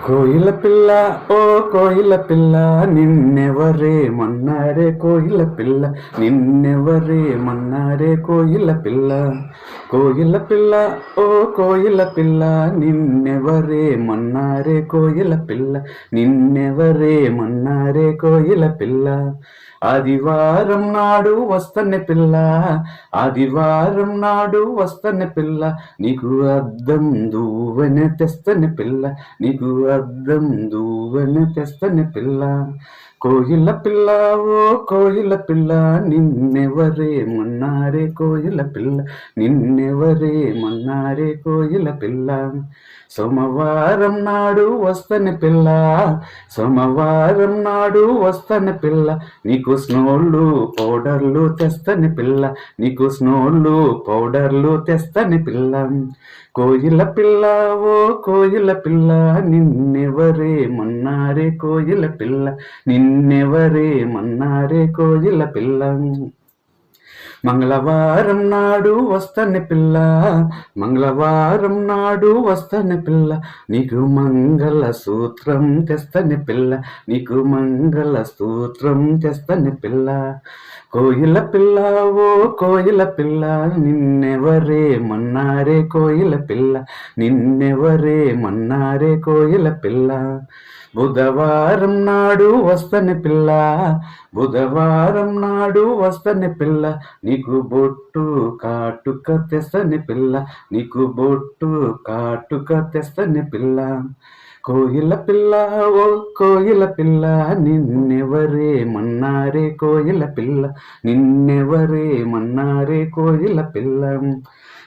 కోయిల పిల్ల ఓ కోయిల పిల్ల నిన్నెవరే మన్నారే కోయిల పిల్ల నిన్నెవరే మన్నారే కోయిల పిల్ల కోయిల పిల్ల ఓ కోయిల పిల్ల నిన్నెవరే మన్నారే కోయిల పిల్ల నిన్నెవరే మన్నారే కోయిల పిల్ల ఆదివారం నాడు వస్తనే పిల్ల ఆదివారం నాడు వస్తనే పిల్ల నీకు అద్దం దూవెన తెస్తనే పిల్ల నీకు అద్దం దూవెన తెస్తనే పిల్ల కోయిల పిల్ల ఓ కోయిల పిల్ల నిన్నెవరే మన్నారే కోయిల పిల్ల నిన్నెవరే మన్నారే కోయిల పిల్ల సోమవారం నాడు వస్తనే పిల్ల సోమవారం నాడు వస్తనే పిల్ల నీకు స్నోళ్ళు పౌడర్లు తెస్తని పిల్ల నీకు స్నోళ్ళు పౌడర్లు తెస్తని పిల్ల కోయిల పిల్ల ఓ కోయిల పిల్ల నిన్నెవరే మన్నారే కోయిల పిల్ల నిన్నెవరే మన్నారే కోయిల పిల్ల మంగళవారం నాడు వస్తని పిల్ల మంగళవారం నాడు వస్తని పిల్ల నీకు మంగళ సూత్రం తెస్తని పిల్ల నీకు మంగళ సూత్రం తెస్తని పిల్ల కోయిల పిల్ల ఓ కోయిల పిల్ల నిన్నెవరే మన్నారే కోయిల పిల్ల నిన్నెవరే మన్నారే కోయిల పిల్ల బుధవారం నాడు వస్తని పిల్ల బుధవారం నాడు వస్తని పిల్ల నీకు బొట్టు కాటుక తెస్తని పిల్ల నీకు బొట్టు కాటుక తెస్తని పిల్ల కోయిల పిల్ల ఓ కోయిల పిల్ల నిన్నెవరే మన్నారే కోయిల పిల్ల నిన్నెవరే మన్నారే కోయిల పిల్ల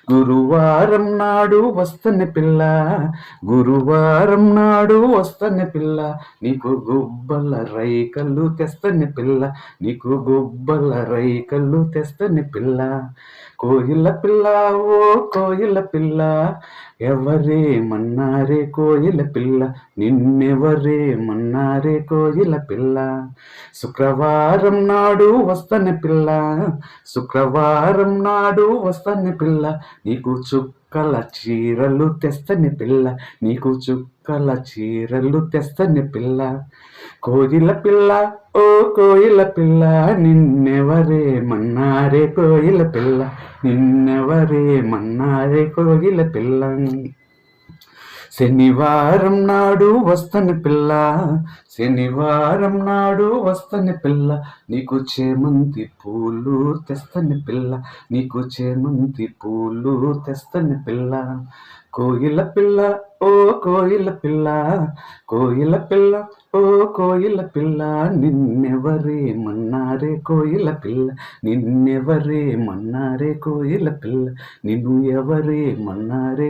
గురువారం నాడు వస్తని పిల్ల గురువారం నాడు వస్తని పిల్ల నీకు గుబ్బల రైకలు తెస్తని పిల్ల నీకు గుబ్బల రైకలు తెస్తని పిల్ల కోయిల పిల్ల ఓ కోయిల పిల్ల ఎవరే మన్నారే కోయిల పిల్ల నిన్నెవరే మన్నారే కోయిల పిల్ల శుక్రవారం నాడు వస్తని పిల్ల శుక్రవారం నాడు వస్తని పిల్ల నీకు చుక్కల చీరలు తెస్తని పిల్ల నీకు చుక్కల చీరలు తెస్తని పిల్ల కోయిల పిల్ల ఓ కోయిల పిల్ల నిన్నెవరే మన్నారే కోయిల పిల్ల నిన్నెవరే మన్నారే కోయిల పిల్ల శనివారం నాడు వస్తని పిల్ల శనివారం నాడు వస్తని పిల్ల నీకు చేమంతి పూలు తెస్తని పిల్ల నీకు చేమంతి పూలు తెస్తని పిల్ల కోయిల పిల్ల ఓ కోయిల పిల్ల కోయిల పిల్ల ఓ కోయిల పిల్ల నిన్నెవరే మన్నారే కోయిల పిల్ల నిన్నెవరే మన్నారే కోయిల పిల్ల నిన్ను ఎవరే మన్నారే